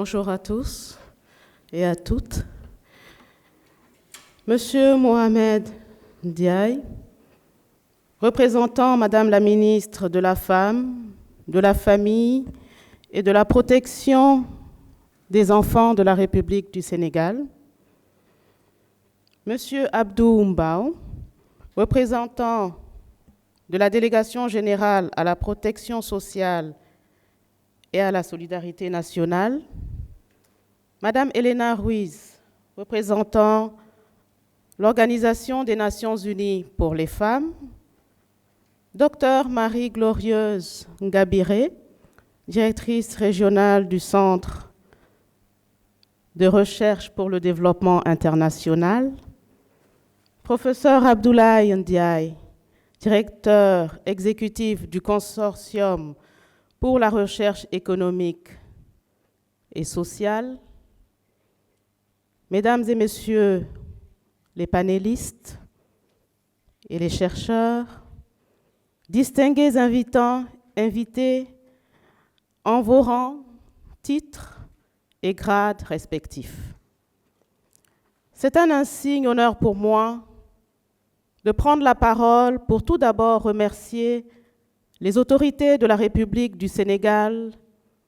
Bonjour à tous et à toutes. Monsieur Mohamed Ndiaye, représentant Madame la ministre de la Femme, de la Famille et de la Protection des enfants de la République du Sénégal. Monsieur Abdou Mbao, représentant de la Délégation générale à la protection sociale et à la solidarité nationale. Madame Elena Ruiz, représentant l'Organisation des Nations Unies pour les femmes. Docteur Marie-Glorieuse Ngabiré, directrice régionale du Centre de recherche pour le développement international. Professeur Abdoulaye Ndiaye, directeur exécutif du Consortium pour la recherche économique et sociale. Mesdames et messieurs les panélistes et les chercheurs, distingués invités en vos rangs, titres et grades respectifs. C'est un insigne honneur pour moi de prendre la parole pour tout d'abord remercier les autorités de la République du Sénégal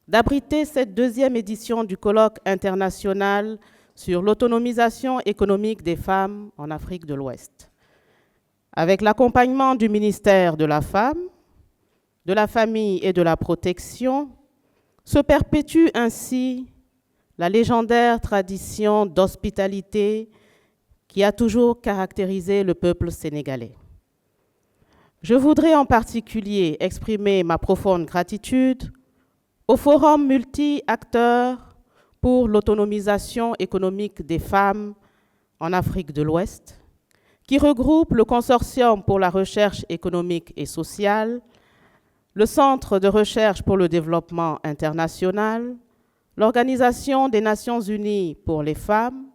d'abriter cette deuxième édition du colloque international sur l'autonomisation économique des femmes en Afrique de l'Ouest. Avec l'accompagnement du ministère de la Femme, de la Famille et de la Protection, se perpétue ainsi la légendaire tradition d'hospitalité qui a toujours caractérisé le peuple sénégalais. Je voudrais en particulier exprimer ma profonde gratitude au Forum multi-acteurs pour l'autonomisation économique des femmes en Afrique de l'Ouest, qui regroupe le Consortium pour la recherche économique et sociale, le Centre de recherche pour le développement international, l'Organisation des Nations Unies pour les femmes,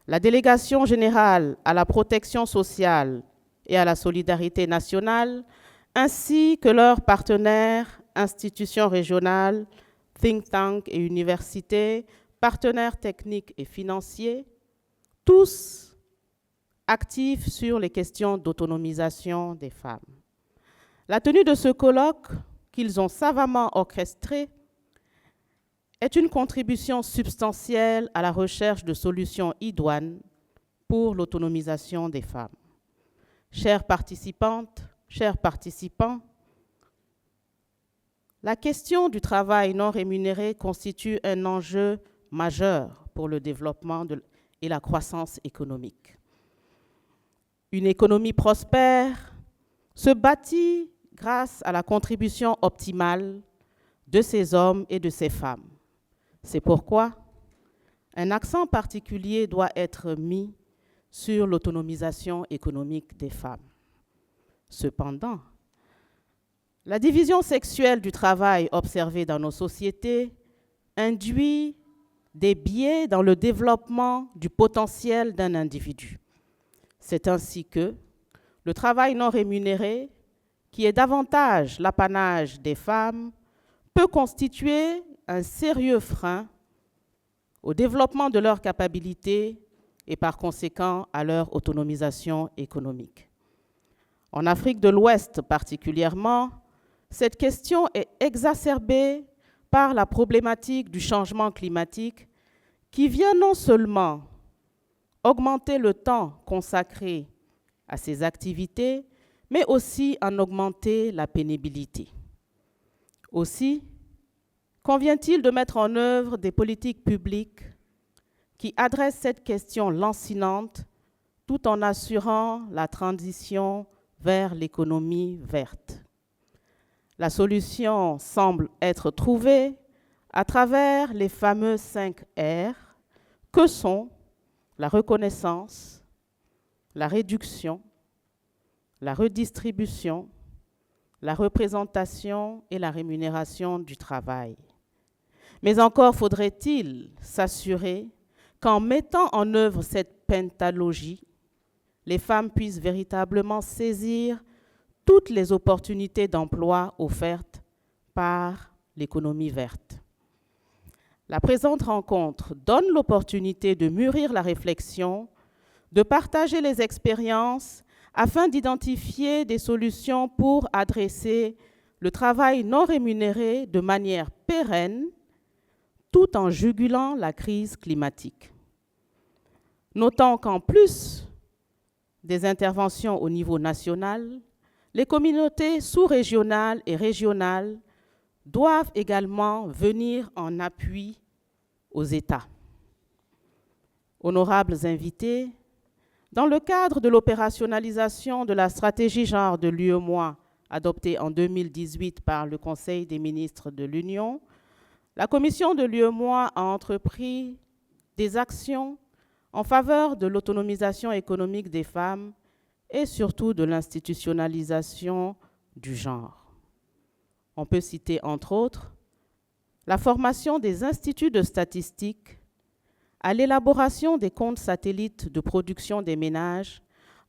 la Délégation générale à la protection sociale et à la solidarité nationale, ainsi que leurs partenaires, institutions régionales, think tanks et universités, partenaires techniques et financiers, tous actifs sur les questions d'autonomisation des femmes. La tenue de ce colloque, qu'ils ont savamment orchestré, est une contribution substantielle à la recherche de solutions idoines pour l'autonomisation des femmes. Chères participantes, chers participants, la question du travail non rémunéré constitue un enjeu majeur pour le développement et la croissance économique. Une économie prospère se bâtit grâce à la contribution optimale de ces hommes et de ces femmes. C'est pourquoi un accent particulier doit être mis sur l'autonomisation économique des femmes. Cependant, la division sexuelle du travail observée dans nos sociétés induit des biais dans le développement du potentiel d'un individu. C'est ainsi que le travail non rémunéré, qui est davantage l'apanage des femmes, peut constituer un sérieux frein au développement de leurs capacités et par conséquent à leur autonomisation économique. En Afrique de l'Ouest particulièrement, cette question est exacerbée par la problématique du changement climatique qui vient non seulement augmenter le temps consacré à ces activités, mais aussi en augmenter la pénibilité. Aussi, convient-il de mettre en œuvre des politiques publiques qui adressent cette question lancinante tout en assurant la transition vers l'économie verte. La solution semble être trouvée à travers les fameux 5 R que sont la reconnaissance, la réduction, la redistribution, la représentation et la rémunération du travail. Mais encore faudrait-il s'assurer qu'en mettant en œuvre cette pentalogie, les femmes puissent véritablement saisir toutes les opportunités d'emploi offertes par l'économie verte. La présente rencontre donne l'opportunité de mûrir la réflexion, de partager les expériences afin d'identifier des solutions pour adresser le travail non rémunéré de manière pérenne, tout en jugulant la crise climatique. Notons qu'en plus des interventions au niveau national, les communautés sous-régionales et régionales doivent également venir en appui aux États. Honorables invités, dans le cadre de l'opérationnalisation de la stratégie genre de l'UEMOA adoptée en 2018 par le Conseil des ministres de l'Union, la Commission de l'UEMOA a entrepris des actions en faveur de l'autonomisation économique des femmes et surtout de l'institutionnalisation du genre. On peut citer entre autres la formation des instituts de statistique à l'élaboration des comptes satellites de production des ménages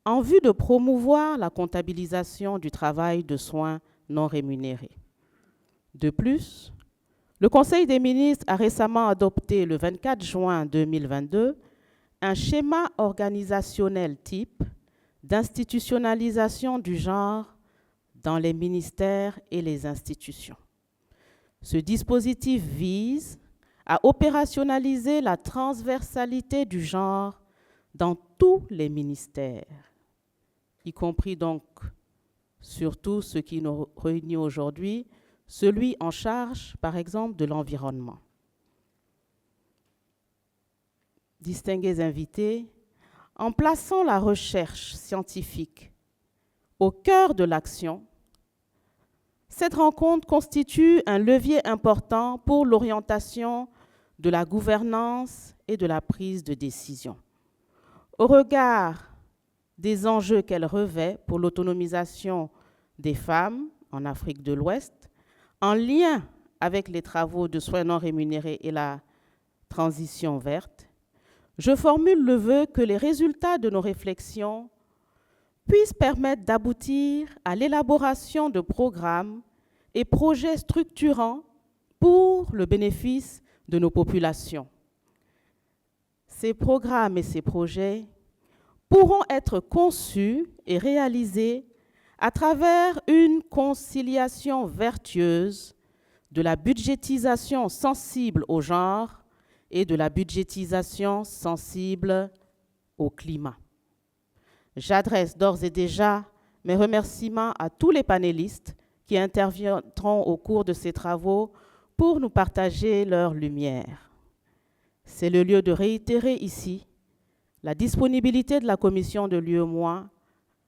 en vue de promouvoir la comptabilisation du travail de soins non rémunérés. De plus, le Conseil des ministres a récemment adopté le 24 juin 2022 un schéma organisationnel type d'institutionnalisation du genre dans les ministères et les institutions. Ce dispositif vise à opérationnaliser la transversalité du genre dans tous les ministères, y compris donc, surtout ce qui nous réunit aujourd'hui, celui en charge, par exemple, de l'environnement. Distingués invités, en plaçant la recherche scientifique au cœur de l'action, cette rencontre constitue un levier important pour l'orientation de la gouvernance et de la prise de décision. Au regard des enjeux qu'elle revêt pour l'autonomisation des femmes en Afrique de l'Ouest, en lien avec les travaux de soins non rémunérés et la transition verte, je formule le vœu que les résultats de nos réflexions puissent permettre d'aboutir à l'élaboration de programmes et projets structurants pour le bénéfice de nos populations. Ces programmes et ces projets pourront être conçus et réalisés à travers une conciliation vertueuse de la budgétisation sensible au genre et de la budgétisation sensible au climat. J'adresse d'ores et déjà mes remerciements à tous les panélistes qui interviendront au cours de ces travaux pour nous partager leur lumière. C'est le lieu de réitérer ici la disponibilité de la Commission de l'UEMOA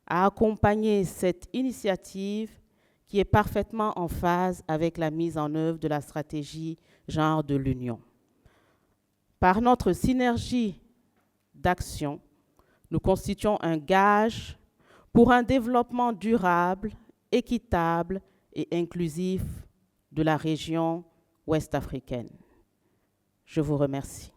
à accompagner cette initiative qui est parfaitement en phase avec la mise en œuvre de la stratégie genre de l'Union. Par notre synergie d'action, nous constituons un gage pour un développement durable, équitable et inclusif de la région ouest-africaine. Je vous remercie.